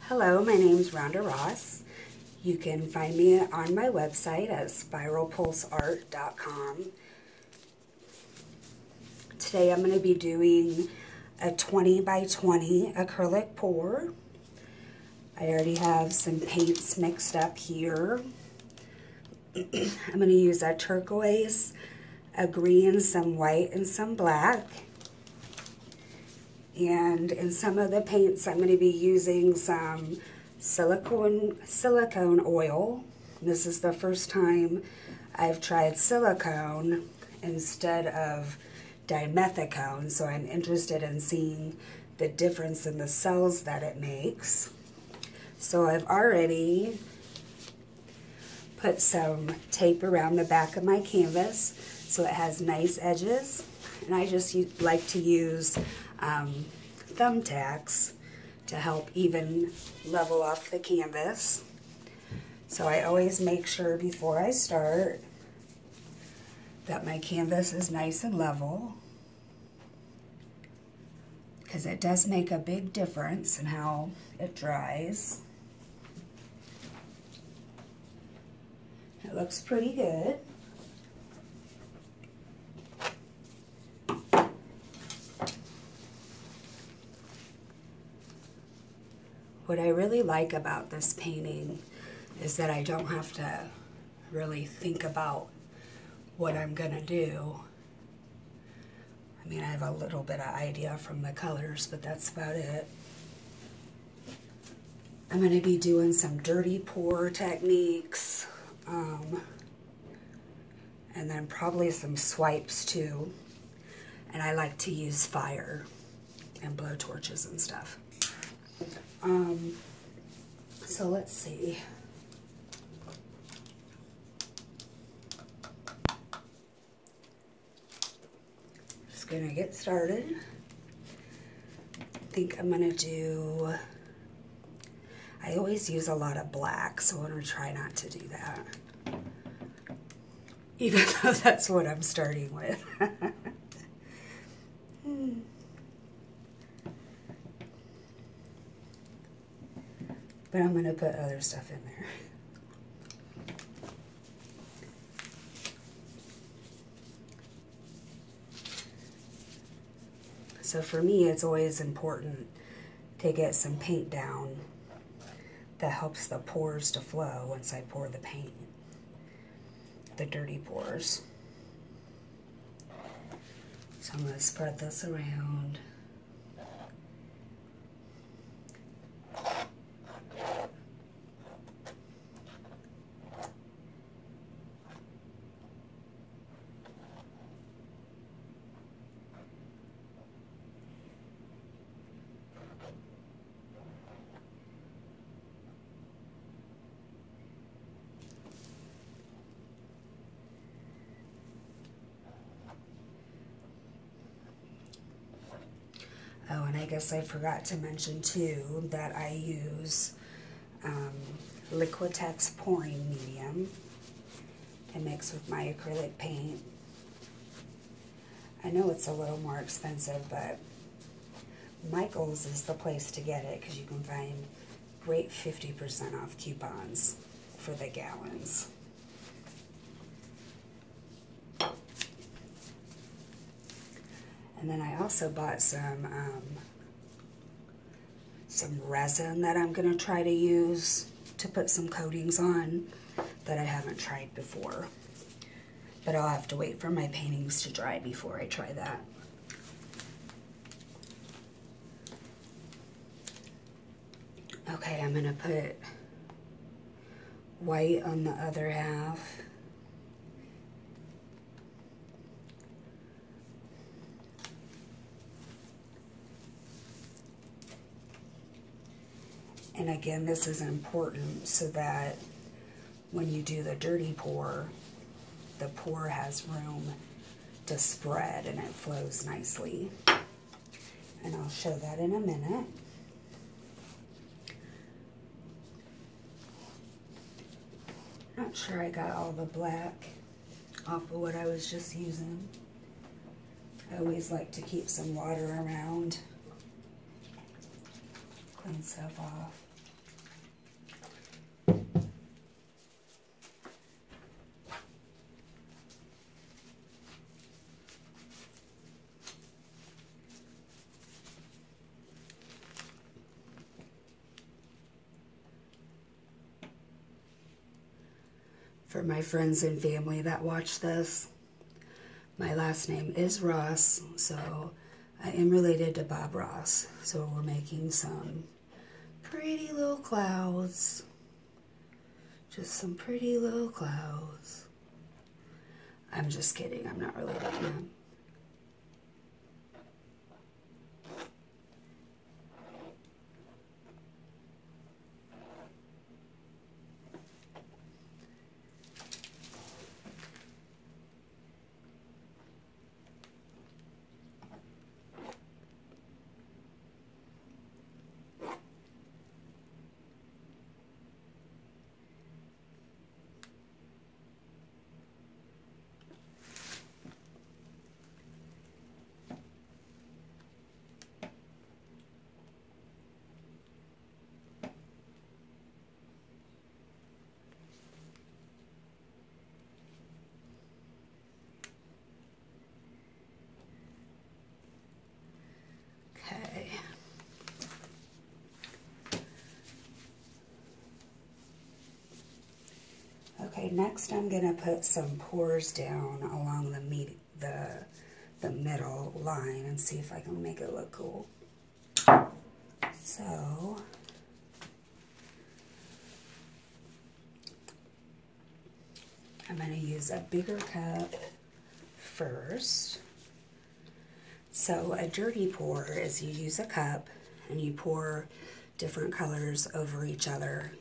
Hello, my name is Rhonda Ross. You can find me on my website at spiralpulseart.com. Today I'm going to be doing a 20 by 20 acrylic pour. I already have some paints mixed up here. I'm going to use a turquoise, a green, some white, and some black. And in some of the paints, I'm going to be using some silicone oil. This is the first time I've tried silicone instead of dimethicone, so I'm interested in seeing the difference in the cells that it makes. So I've already put some tape around the back of my canvas so it has nice edges, and I just like to use thumbtacks to help even level off the canvas. So I always make sure before I start that my canvas is nice and level, because it does make a big difference in how it dries. It looks pretty good. What I really like about this painting is that I don't have to really think about what I'm gonna do. I mean, I have a little bit of idea from the colors, but that's about it. I'm gonna be doing some dirty pour techniques, and then probably some swipes too. And I like to use fire and blow torches and stuff. So let's see. Just gonna get started. I think I'm gonna do, I always use a lot of black, so I'm gonna try not to do that. Even though that's what I'm starting with. But I'm going to put other stuff in there. So for me, it's always important to get some paint down that helps the pores to flow once I pour the paint, the dirty pours. So I'm going to spread this around. Oh, and I guess I forgot to mention too that I use Liquitex pouring medium to mix with my acrylic paint. I know it's a little more expensive, but Michael's is the place to get it because you can find great 50% off coupons for the gallons. And then I also bought some resin that I'm going to try to use to put some coatings on that I haven't tried before. But I'll have to wait for my paintings to dry before I try that. Okay, I'm going to put white on the other half. And again, this is important so that when you do the dirty pour, the pour has room to spread and it flows nicely. And I'll show that in a minute. Not sure I got all the black off of what I was just using. I always like to keep some water around. Clean stuff off. For my friends and family that watch this, my last name is Ross, so I am related to Bob Ross. So we're making some pretty little clouds. Just some pretty little clouds. I'm just kidding, I'm not related to him. Okay. Okay, next I'm gonna put some pores down along the middle line and see if I can make it look cool. So I'm gonna use a bigger cup first. So a dirty pour is you use a cup and you pour different colors over each other,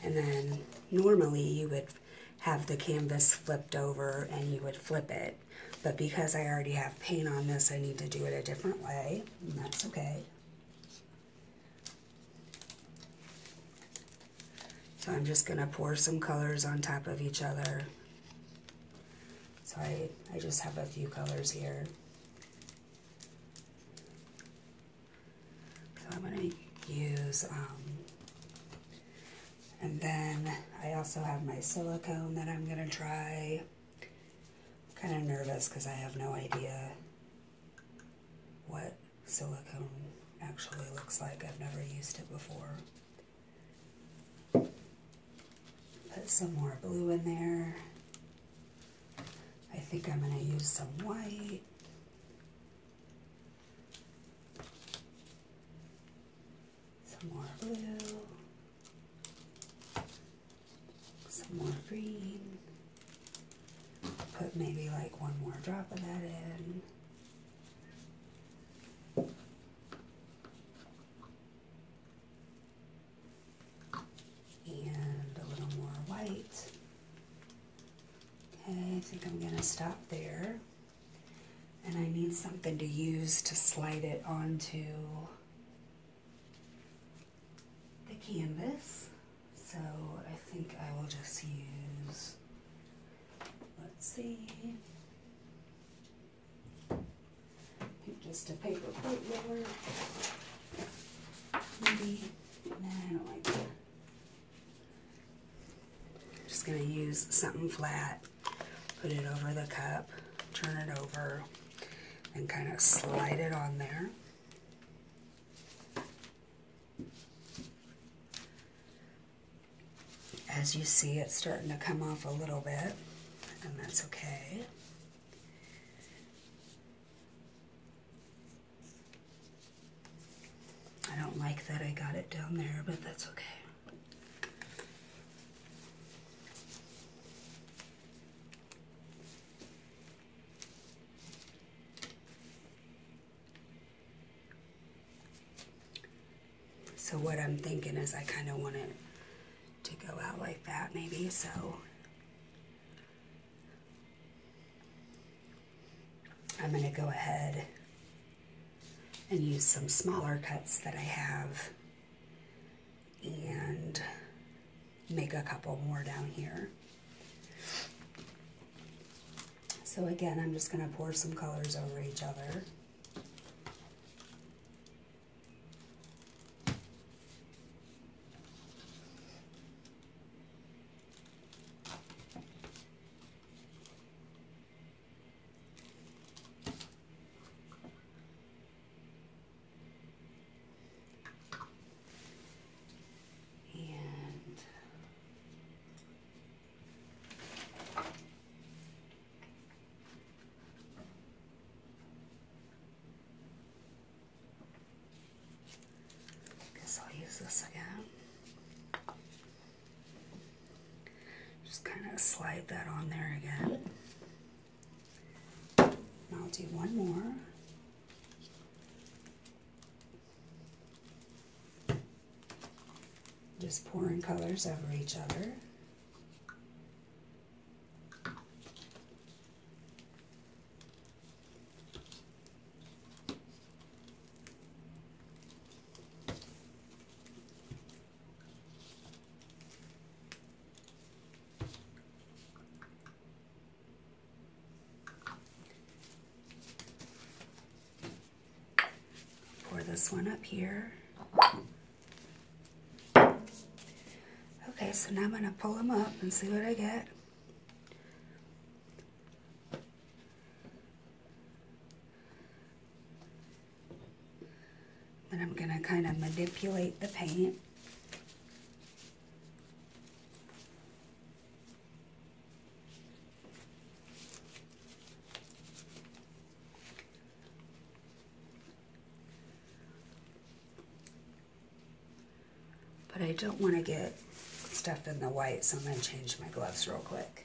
and then normally you would have the canvas flipped over and you would flip it, but because I already have paint on this, I need to do it a different way, and that's okay. So I'm just gonna pour some colors on top of each other. So I just have a few colors here. So I'm going to use, and then I also have my silicone that I'm going to try. I'm kind of nervous because I have no idea what silicone actually looks like. I've never used it before. Put some more blue in there. I think I'm going to use some white. More blue, some more green, put maybe like one more drop of that in, and a little more white. Okay, I think I'm going to stop there, and I need something to use to slide it onto canvas, so I think I will just use, let's see, I think just a paper plate roller, maybe. Nah, I don't like that. Just going to use something flat, put it over the cup, turn it over, and kind of slide it on there. As you see, it's starting to come off a little bit, and that's okay. I don't like that I got it down there, but that's okay. So what I'm thinking is I kind of want it to go out like that maybe, so I'm going to go ahead and use some smaller cuts that I have and make a couple more down here. So again, I'm just going to pour some colors over each other. this again. Just kind of slide that on there again. And I'll do one more. Just pouring colors over each other. Pour this one up here. Okay, so now I'm going to pull them up and see what I get. Then I'm going to kind of manipulate the paint. But I don't want to get stuff in the white, so I'm going to change my gloves real quick.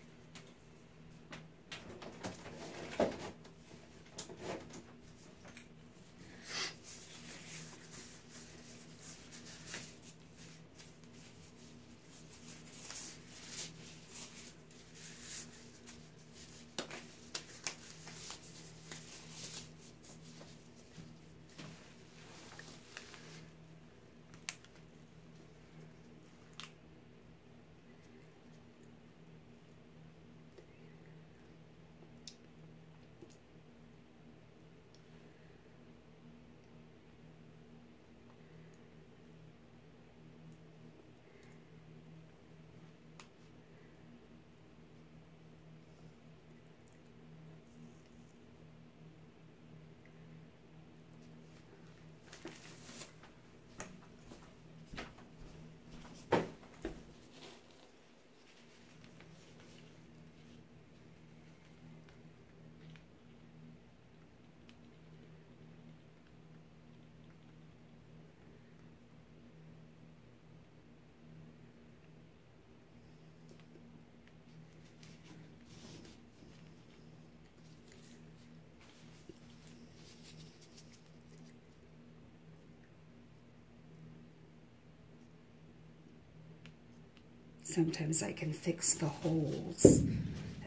Sometimes I can fix the holes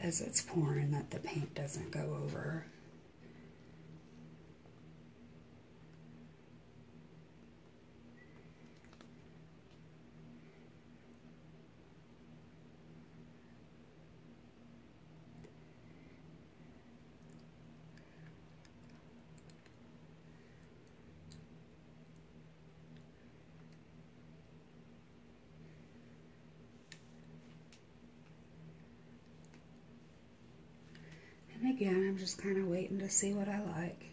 as it's pouring that the paint doesn't go over. And again, I'm just kind of waiting to see what I like.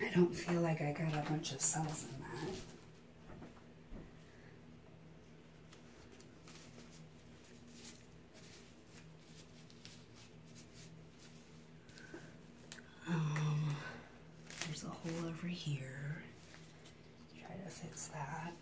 I don't feel like I got a bunch of cells in that. There's a hole over here. Try to fix that.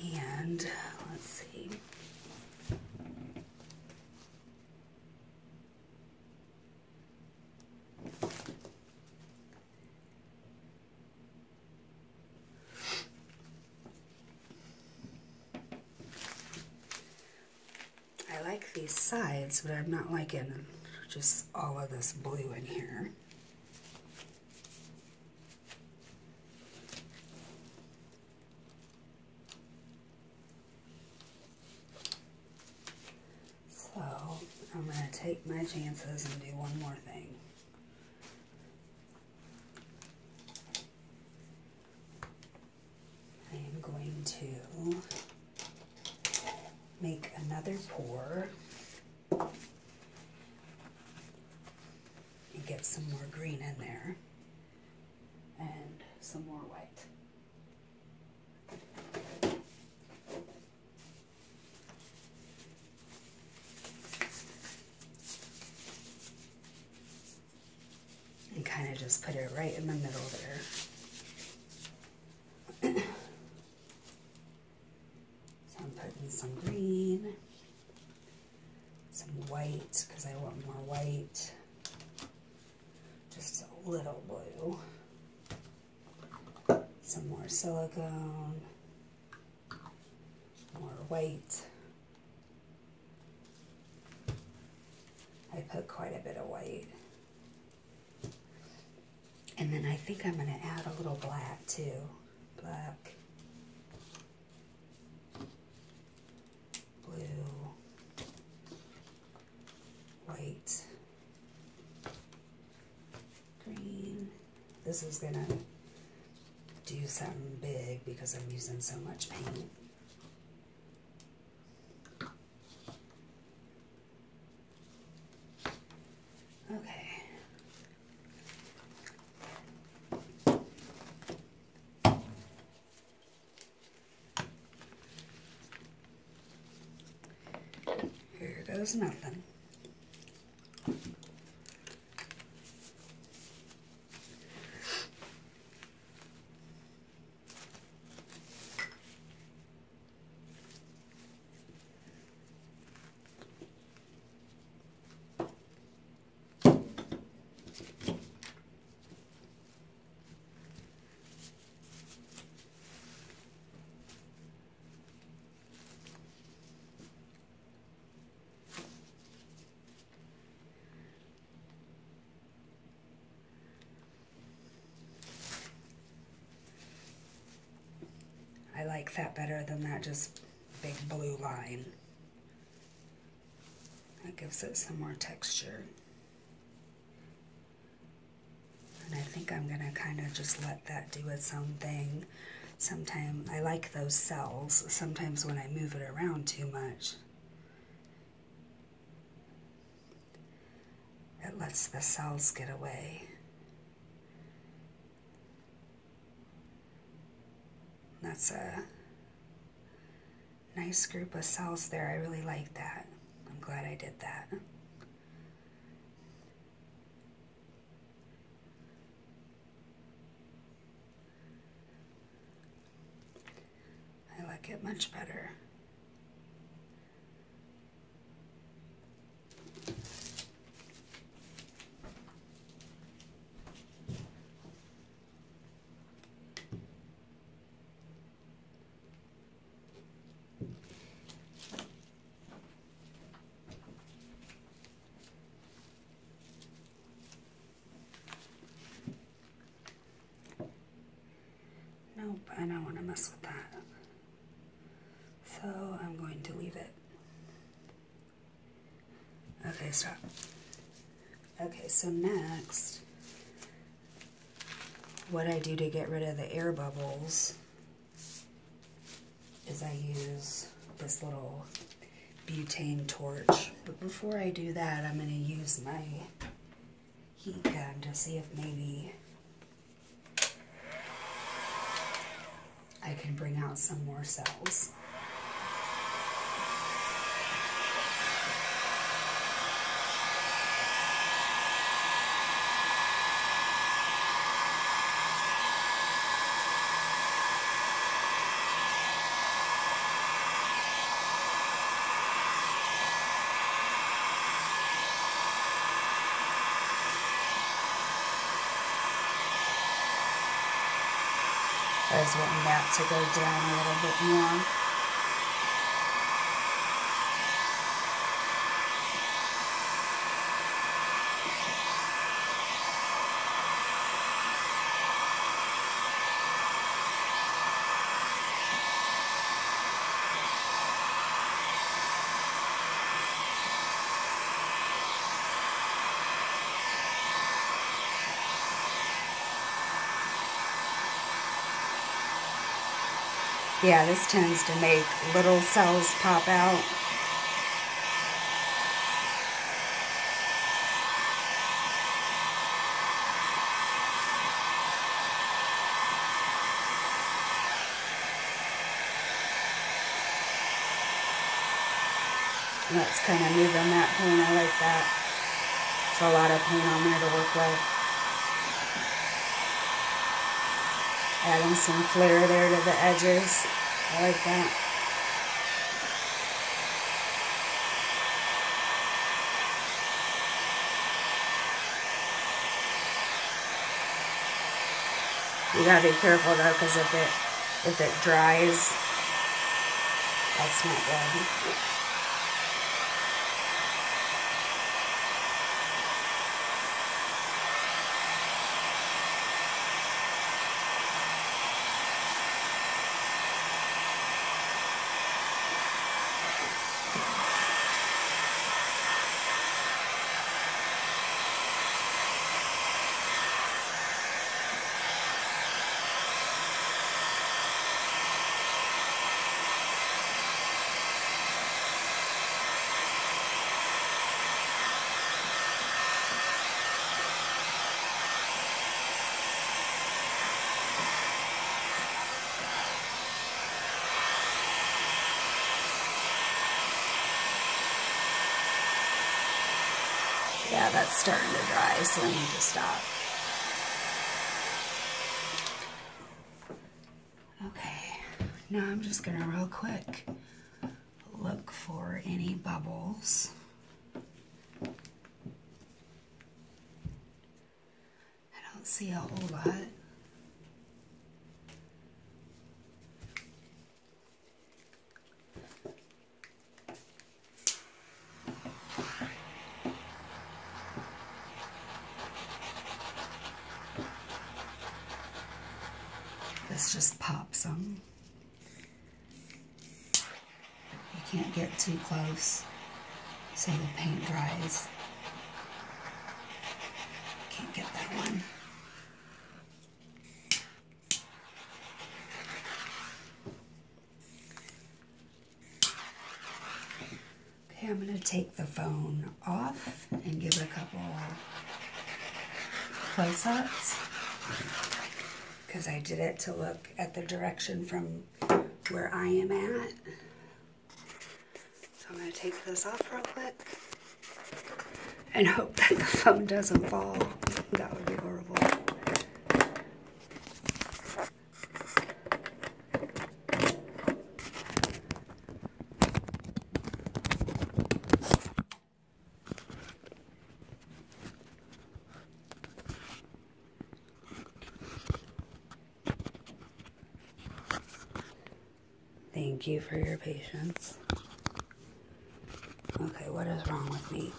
And let's see. I like these sides, but I'm not liking just all of this blue in here. So I'm going to take my chances and do one more thing. I am going to make another pour and get some more green in there and some more white. And kind of just put it right in the middle there. So I'm putting some green, some white, because I want more white, just a little blue, some more silicone, more white. I put quite a bit of white. And then I think I'm going to add a little black too. Black, blue, white, green. This is going to do something big because I'm using so much paint. Okay. Here goes nothing. I like that better than that just big blue line. That gives it some more texture. And I think I'm gonna kind of just let that do its own thing. Sometimes I like those cells. Sometimes when I move it around too much, it lets the cells get away. That's a nice group of cells there. I really like that. I'm glad I did that. I like it much better. Nope, I don't want to mess with that. So I'm going to leave it. Okay, stop. Okay, so next, what I do to get rid of the air bubbles is I use this little butane torch. But before I do that, I'm going to use my heat gun to see if maybe I can bring out some more cells. I was wanting that to go down a little bit more. Yeah, this tends to make little cells pop out. That's kind of moving that paint. I like that. It's a lot of paint on there to work with. Adding some flare there to the edges. I like that. You gotta be careful though, because if it dries, that's not good. Yeah, that's starting to dry, so I need to stop. Okay, now I'm just gonna real quick look for any bubbles. I don't see a whole lot. This just pops them. You can't get too close so the paint dries. Can't get that one. Okay, I'm going to take the phone off and give it a couple close-ups, because I did it to look at the direction from where I am at. So I'm going to take this off real quick and hope that the phone doesn't fall. That would be horrible. Thank you for your patience. Okay, what is wrong with me?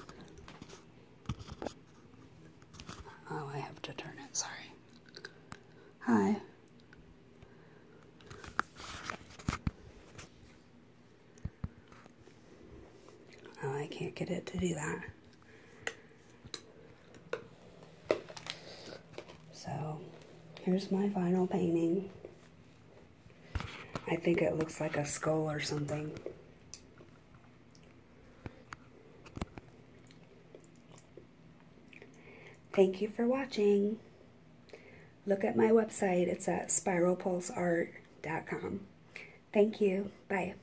Oh, I have to turn it, sorry. Hi. Oh, I can't get it to do that. So, here's my final painting. I think it looks like a skull or something. Thank you for watching. Look at my website. It's at spiralpulseart.com. Thank you. Bye.